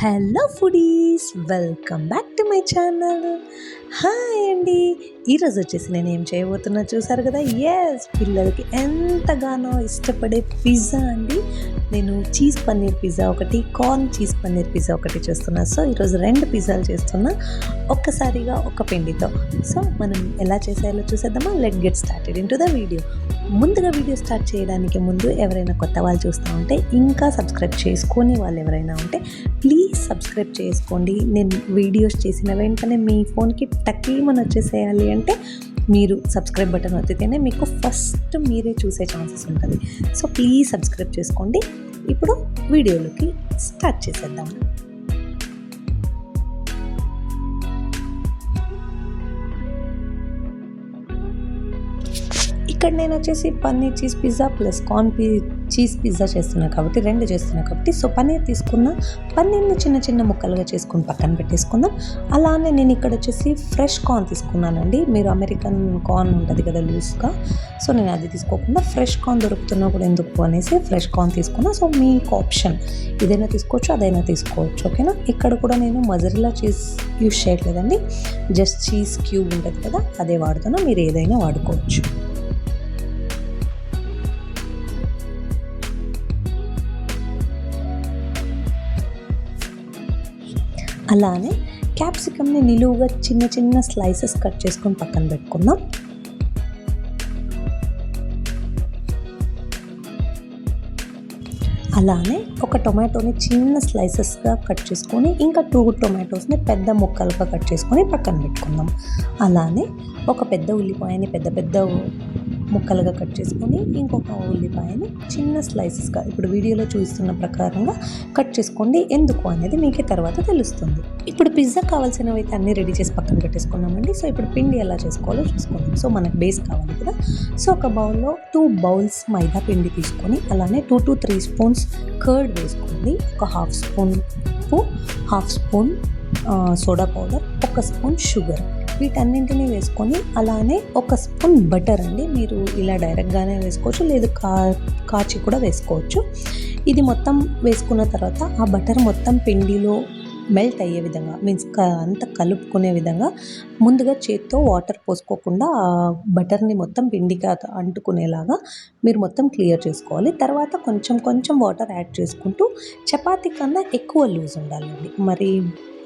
Hello foodies, welcome back to my channel. Hi అండి. ఈరోజు వచ్చేసి నేను ఏం చేయబోతున్నా చూసారు కదా. పిల్లలకి ఎంతగానో ఇష్టపడే పిజ్జా అండి. నేను చీజ్ పన్నీర్ పిజ్జా ఒకటి, కార్న్ చీజ్ పన్నీర్ పిజ్జా ఒకటి చేస్తున్నా. సో ఈరోజు 2 పిజ్జాలు చేస్తున్నా ఒక్కసారిగా ఒక పిండితో. సో మనం ఎలా చేసేయాలో చూసేద్దామా. Let get started in to the video. ముందుగా వీడియో స్టార్ట్ చేయడానికి ముందు ఎవరైనా కొత్త వాళ్ళు చూస్తూ ఉంటే, ఇంకా సబ్స్క్రైబ్ చేసుకొని వాళ్ళు ఎవరైనా ఉంటే ప్లీజ్ సబ్స్క్రైబ్ చేసుకోండి. నేను వీడియోస్ చేసిన వెంటనే మీ ఫోన్కి టకీమని వచ్చేసేయాలి అంటే మీరు సబ్స్క్రైబ్ బటన్ ఒత్తితేనే మీకు ఫస్ట్ మీరే చూసే ఛాన్సెస్ ఉంటుంది. సో ప్లీజ్ సబ్స్క్రైబ్ చేసుకోండి. ఇప్పుడు వీడియోలోకి స్టార్ట్ చేసేద్దాం. ఇక్కడ నేను వచ్చేసి paneer cheese pizza plus corn cheese pizza చేస్తున్నాను కాబట్టి 2 చేస్తున్నాను కాబట్టి సో పన్నీర్ తీసుకున్న పన్నీర్ని చిన్న చిన్న ముక్కలుగా చేసుకుని పక్కన పెట్టేసుకుందాం. అలానే నేను ఇక్కడ వచ్చేసి ఫ్రెష్ కార్న్ తీసుకున్నానండి. మీరు అమెరికన్ కార్న్ ఉంటుంది కదా లూజ్గా, సో నేను అది తీసుకోకుండా ఫ్రెష్ కార్న్ దొరుకుతున్నా కూడా ఎందుకు అనేసి ఫ్రెష్ కార్న్ తీసుకున్నా. సో మీకు ఆప్షన్ ఇదైనా తీసుకోవచ్చు, అదైనా తీసుకోవచ్చు, ఓకేనా. ఇక్కడ కూడా నేను మజరెల్లా చీజ్ యూజ్ చేయట్లేదండి, జస్ట్ చీజ్ క్యూబ్ ఉంటుంది కదా అదే వాడుతున్నా. మీరు ఏదైనా వాడుకోవచ్చు. అలానే క్యాప్సికమ్ని నిలువుగా చిన్న చిన్న స్లైసెస్ కట్ చేసుకొని పక్కన పెట్టుకుందాం. అలానే ఒక టొమాటోని చిన్న స్లైసెస్గా కట్ చేసుకొని ఇంకా 2 టొమాటోస్ని పెద్ద ముక్కలుగా కట్ చేసుకొని పక్కన పెట్టుకుందాం. అలానే ఒక పెద్ద ఉల్లిపాయని పెద్ద ముక్కలుగా కట్ చేసుకొని ఇంకొక ఉల్లిపాయని చిన్న స్లైసెస్గా ఇప్పుడు వీడియోలో చూస్తున్న ప్రకారంగా కట్ చేసుకోండి. ఎందుకు అనేది మీకే తర్వాత తెలుస్తుంది. ఇప్పుడు పిజ్జా కావాల్సినవి అయితే అన్నీ రెడీ చేసి పక్కన పెట్టేసుకున్నామండి. సో ఇప్పుడు పిండి ఎలా చేసుకోవాలో చూసుకుందాం. సో మనకు బేస్ కావాలి కదా. సో ఒక బౌల్లో 2 బౌల్స్ మైదా పిండి తీసుకొని అలానే 2 to 3 స్పూన్స్ కర్డ్ వేసుకోండి. ఒక half spoon soda powder, 1 spoon sugar, వీటన్నింటినీ వేసుకొని అలానే 1 స్పూన్ బటర్ అండి. మీరు ఇలా డైరెక్ట్గానే వేసుకోవచ్చు, లేదు కాచి కూడా వేసుకోవచ్చు. ఇది మొత్తం వేసుకున్న తర్వాత ఆ బటర్ మొత్తం పిండిలో మెల్ట్ అయ్యే విధంగా మీన్స్ అంతా కలుపుకునే విధంగా ముందుగా చేత్తో వాటర్ పోసుకోకుండా ఆ బటర్ని మొత్తం పిండికి అంటుకునేలాగా మీరు మొత్తం క్లియర్ చేసుకోవాలి. తర్వాత కొంచెం వాటర్ యాడ్ చేసుకుంటూ చపాతీ కన్నా ఎక్కువ లూజ్ ఉండాలండి.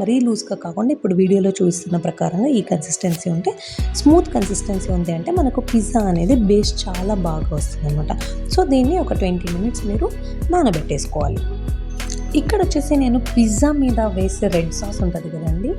మరీ లూజ్గా కాకుండా ఇప్పుడు వీడియోలో చూస్తున్న ప్రకారంగా ఈ కన్సిస్టెన్సీ ఉంటే, స్మూత్ కన్సిస్టెన్సీ ఉంది అంటే మనకు పిజ్జా అనేది బేస్ చాలా బాగా వస్తుంది అనమాట. సో దీన్ని ఒక 20 minutes మీరు నానబెట్టేసుకోవాలి. ఇక్కడ వచ్చేసి నేను పిజ్జా మీద వేసే రెడ్ సాస్ ఉంటుంది కదండి,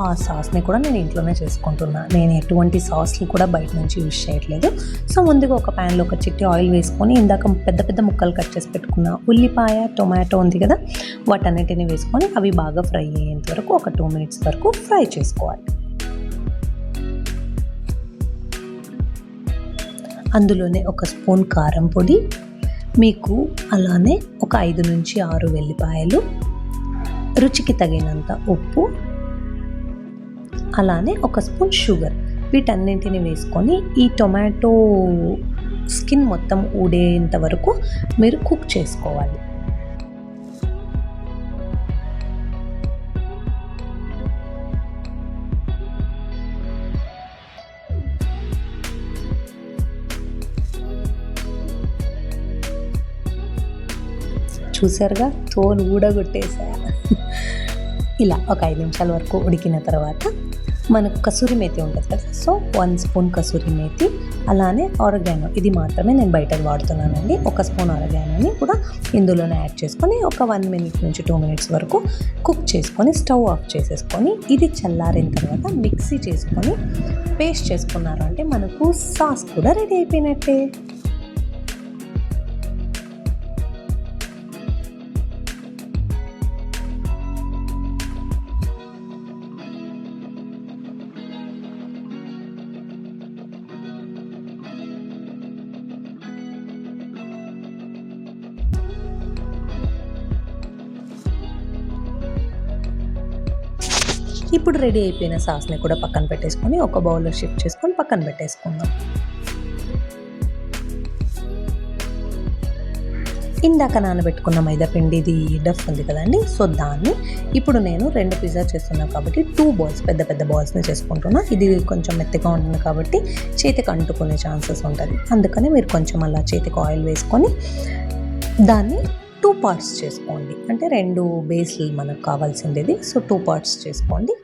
ఆ సాస్ని కూడా నేను ఇంట్లోనే చేసుకుంటున్నా. నేను ఎటువంటి సాస్ని కూడా బయట నుంచి యూజ్ చేయట్లేదు. సో ముందుగా ఒక ప్యాన్లో ఒక చిట్టి ఆయిల్ వేసుకొని ఇందాక పెద్ద ముక్కలు కట్ చేసి పెట్టుకున్న ఉల్లిపాయ, టొమాటో ఉంది కదా, వాటన్నిటిని వేసుకొని అవి బాగా ఫ్రై అయ్యేంత వరకు ఒక 2 minutes వరకు ఫ్రై చేసుకోవాలి. అందులోనే 1 స్పూన్ కారం పొడి, మీకు అలానే ఒక 5 నుంచి 6 వెల్లిపాయలు, రుచికి తగినంత ఉప్పు, అలానే 1 స్పూన్ షుగర్, వీటన్నింటిని వేసుకొని ఈ టొమాటో స్కిన్ మొత్తం ఊడేంత వరకు మీరు కుక్ చేసుకోవాలి. చూసారుగా, తోలు ఊడగొట్టేసా. ఇలా ఒక 5 నిమిషాల వరకు ఉడికిన తర్వాత మనకు కసూరి మేతి ఉంటుంది కదా, సో 1 స్పూన్ కసూరి మేతి, అలానే ఆరిగానో, ఇది మాత్రమే నేను బయట వాడుతున్నానండి. 1 స్పూన్ ఆరిగానోని కూడా ఇందులోనే యాడ్ చేసుకొని ఒక 1 minute నుంచి 2 minutes వరకు కుక్ చేసుకొని స్టవ్ ఆఫ్ చేసేసుకొని ఇది చల్లారిన తర్వాత మిక్సీ చేసుకొని పేస్ట్ చేసుకున్నారు అంటే మనకు సాస్ కూడా రెడీ అయిపోయినట్టే. ఇప్పుడు రెడీ అయిపోయిన సాస్ని కూడా పక్కన పెట్టేసుకొని ఒక బౌల్లో షిఫ్ట్ చేసుకొని పక్కన పెట్టేసుకుందాం. ఇందాక నానబెట్టుకున్న మైదా పిండిది డఫ్ ఉంది కదండి, సో దాన్ని ఇప్పుడు నేను 2 పిజ్జా చేస్తున్నాను కాబట్టి 2 బాల్స్, పెద్ద పెద్ద బాల్స్ని చేసుకుంటున్నా. ఇది కొంచెం మెత్తగా ఉంటుంది కాబట్టి చేతికి అంటుకునే ఛాన్సెస్ ఉంటుంది. అందుకని మీరు కొంచెం అలా చేతికి ఆయిల్ వేసుకొని దాన్ని 2 పార్ట్స్ చేసుకోండి. అంటే 2 బేస్లు మనకు కావాల్సింది, సో 2 పార్ట్స్ చేసుకోండి.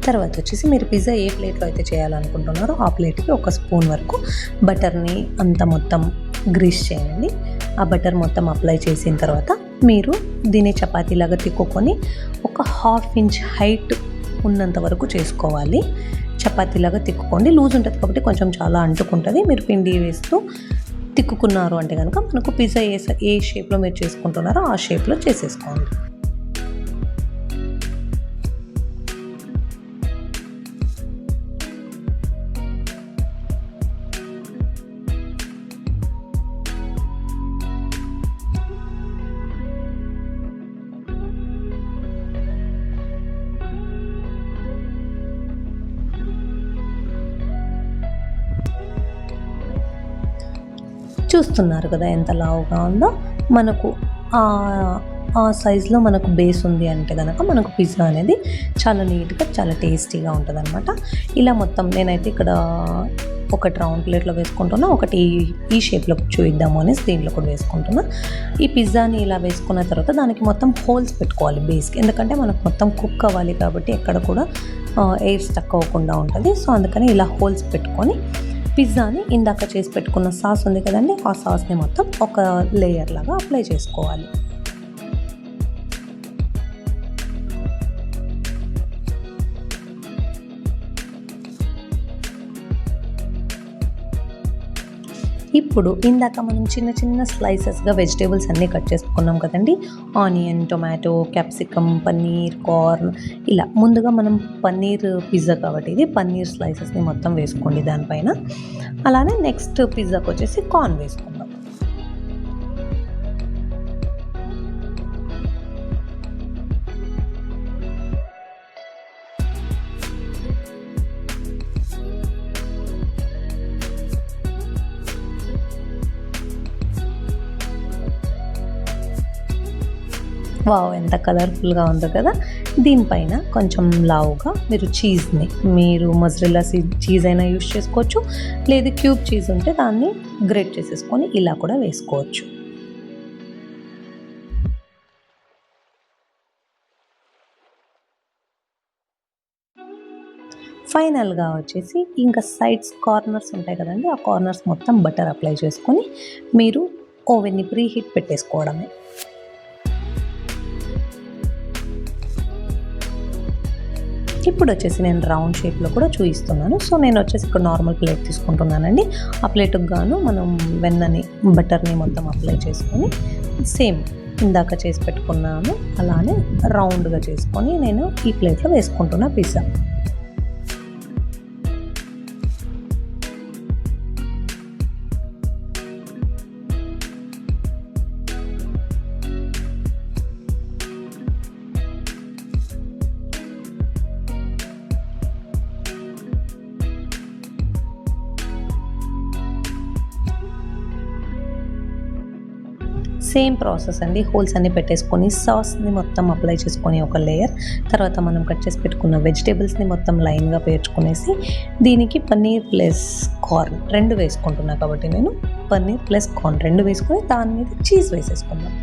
తర్వాత వచ్చేసి మీరు పిజ్జా ఏ ప్లేట్లో అయితే చేయాలనుకుంటున్నారో ఆ ప్లేట్కి 1 స్పూన్ వరకు బటర్ని అంత మొత్తం గ్రీస్ చేయండి. ఆ బటర్ మొత్తం అప్లై చేసిన తర్వాత మీరు దీన్ని చపాతీలాగా తిక్కుకొని ఒక 1/2 ఇంచ్ హైట్ ఉన్నంత వరకు చేసుకోవాలి. చపాతీలాగా తిక్కుకోండి. లూజ్ ఉంటుంది కాబట్టి కొంచెం చాలా అంటుకుంటుంది. మీరు పిండి వేస్తూ తిక్కుకున్నారు అంటే కనుక మనకు పిజ్జా ఏ షేప్లో మీరు చేసుకుంటున్నారో ఆ షేప్లో చేసేసుకోండి. చూస్తున్నారు కదా ఎంత లావుగా ఉందో. మనకు ఆ సైజులో మనకు బేస్ ఉంది అంటే కనుక మనకు పిజ్జా అనేది చాలా నీట్గా చాలా టేస్టీగా ఉంటుంది అనమాట. ఇలా మొత్తం నేనైతే ఇక్కడ ఒకటి రౌండ్ ప్లేట్లో వేసుకుంటున్నా, ఒకటి ఈ షేప్లో చూద్దాము అనేసి దీంట్లో కూడా వేసుకుంటున్నా. ఈ పిజ్జాని ఇలా వేసుకున్న తర్వాత దానికి మొత్తం హోల్స్ పెట్టుకోవాలి బేస్కి, ఎందుకంటే మనకు మొత్తం కుక్ అవ్వాలి కాబట్టి ఎక్కడ కూడా ఎయిర్ స్టక్ అవ్వకుండా ఉంటుంది. సో అందుకని ఇలా హోల్స్ పెట్టుకొని పిజ్జాని ఇందాక చేసి పెట్టుకున్న సాస్ ఉంది కదండి, ఆ సాస్ని మొత్తం ఒక లేయర్ లాగా అప్లై చేసుకోవాలి. ఇప్పుడు ఇందాక మనం చిన్న చిన్న స్లైసెస్గా వెజిటేబుల్స్ అన్నీ కట్ చేసుకున్నాం కదండి, onion, tomato, capsicum, paneer, corn, ఇలా ముందుగా మనం పన్నీర్ పిజ్జా కాబట్టి ఇది పన్నీర్ స్లైసెస్ని మొత్తం వేసుకోండి దానిపైన. అలానే నెక్స్ట్ పిజ్జాకి వచ్చేసి కార్న్ వేసుకుందాం. వావ్, ఎంత కలర్ఫుల్గా ఉందో కదా. దీనిపైన కొంచెం లావుగా మీరు చీజ్ని, మీరు మొజరెల్లా చీజ్ అయినా యూస్ చేసుకోవచ్చు, లేదు క్యూబ్ చీజ్ ఉంటే దాన్ని గ్రేట్ చేసేసుకొని ఇలా కూడా వేసుకోవచ్చు. ఫైనల్గా వచ్చేసి ఇంకా సైడ్స్ కార్నర్స్ ఉంటాయి కదండి, ఆ కార్నర్స్ మొత్తం బటర్ అప్లై చేసుకొని మీరు ఓవెన్ని ప్రీ హీట్ పెట్టేసుకోవడమే. ఇప్పుడు వచ్చేసి నేను రౌండ్ షేప్లో కూడా చూపిస్తున్నాను. సో నేను వచ్చేసి ఇక్కడ నార్మల్ ప్లేట్ తీసుకుంటున్నానండి. ఆ ప్లేట్కి గాను మనం వెన్నని, బటర్ని మొత్తం అప్లై చేసుకొని సేమ్ ఇందాక చేసి పెట్టుకున్నాను అలానే రౌండ్గా చేసుకొని నేను ఈ ప్లేట్లో వేసుకుంటున్నా పిజ్జా. సేమ్ ప్రాసెస్ అండి. హోల్స్ అన్ని పెట్టేసుకొని సాస్ని మొత్తం అప్లై చేసుకొని ఒక లేయర్, తర్వాత మనం కట్ చేసి పెట్టుకున్న వెజిటేబుల్స్ని మొత్తం లైన్గా పేర్చుకునేసి దీనికి పన్నీర్ ప్లస్ కార్న్ 2 వేసుకుంటున్నా కాబట్టి నేను పన్నీర్ ప్లస్ కార్న్ 2 వేసుకొని దాని మీద చీజ్ వేసేసుకున్నాను.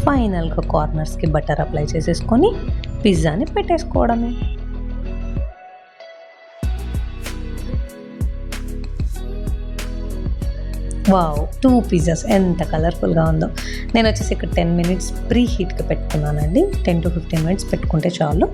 ఫైనల్గా కార్నర్స్కి బటర్ అప్లై చేసేసుకొని పిజ్జాని పెట్టేసుకోవడమే. వావ్, 2 పిజ్జాస్ ఎంత కలర్ఫుల్గా ఉందో. నేను వచ్చేసి ఇక్కడ 10 మినిట్స్ ప్రీ హీట్కి పెట్టుకున్నానండి. 10 to 15 మినిట్స్ పెట్టుకుంటే చాలు.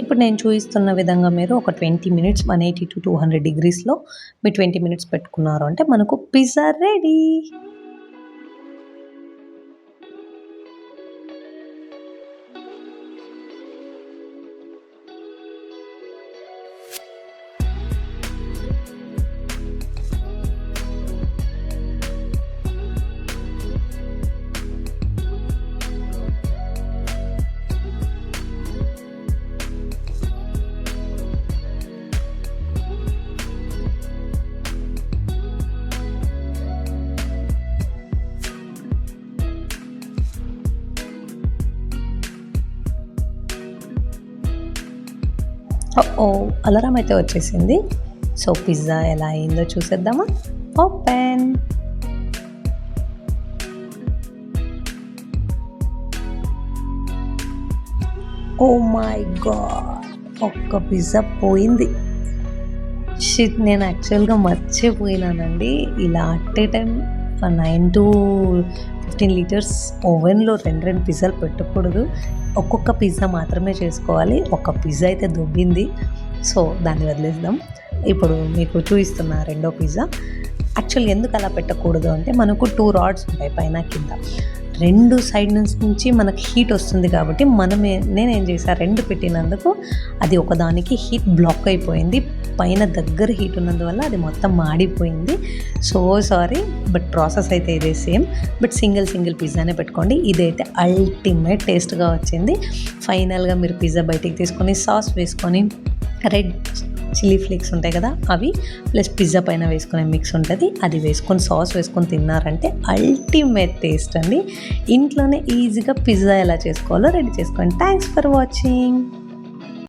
ఇప్పుడు నేను చూపిస్తున్న విధంగా మీరు ఒక 20 మినిట్స్ 180 to 200 డిగ్రీస్లో మీరు 20 మినిట్స్ పెట్టుకున్నారు అంటే మనకు పిజ్జా రెడీ. అలారం అయితే వచ్చేసింది. సో పిజ్జా ఎలా అయిందో చూసేద్దామా. ఓపెన్. ఓ మై గాడ్, ఒక్క పిజ్జా పోయింది. షిట్, నేను యాక్చువల్గా మర్చిపోయినానండి. ఇలా at a time 9 to 15 litres ఓవెన్లో 2 పిజ్జాలు పెట్టకూడదు. ఒక్కొక్క పిజ్జా మాత్రమే చేసుకోవాలి. ఒక పిజ్జా అయితే దొబ్బింది, సో దాన్ని వదిలేద్దాం. ఇప్పుడు మీకు చూపిస్తున్న రెండో పిజ్జా. యాక్చువల్లీ ఎందుకు అలా పెట్టకూడదు అంటే మనకు 2 రాడ్స్ ఉంటాయి పైన కింద. 2 సైడ్ నుంచి మనకు హీట్ వస్తుంది కాబట్టి నేనేం చేశాను, 2 పెట్టినందుకు అది ఒకదానికి హీట్ బ్లాక్ అయిపోయింది. పైన దగ్గర హీట్ ఉన్నందువల్ల అది మొత్తం మాడిపోయింది. సో సారీ, బట్ ప్రాసెస్ అయితే ఇదే సేమ్. బట్ సింగిల్ పిజ్జానే పెట్టుకోండి. ఇదైతే అల్టిమేట్ టేస్ట్గా వచ్చింది. ఫైనల్గా మీరు పిజ్జా బయటికి తీసుకొని సాస్ వేసుకొని రెడ్ చిల్లీ ఫ్లేక్స్ ఉంటాయి కదా, అవి ప్లస్ పిజ్జా పైన వేసుకునే మిక్స్ ఉంటుంది, అది వేసుకొని సాస్ వేసుకొని తిన్నారంటే అల్టిమేట్ టేస్ట్ అండి. ఇంట్లోనే ఈజీగా పిజ్జా ఎలా చేసుకోవాలో రెడీ చేసుకోండి. Thanks for watching.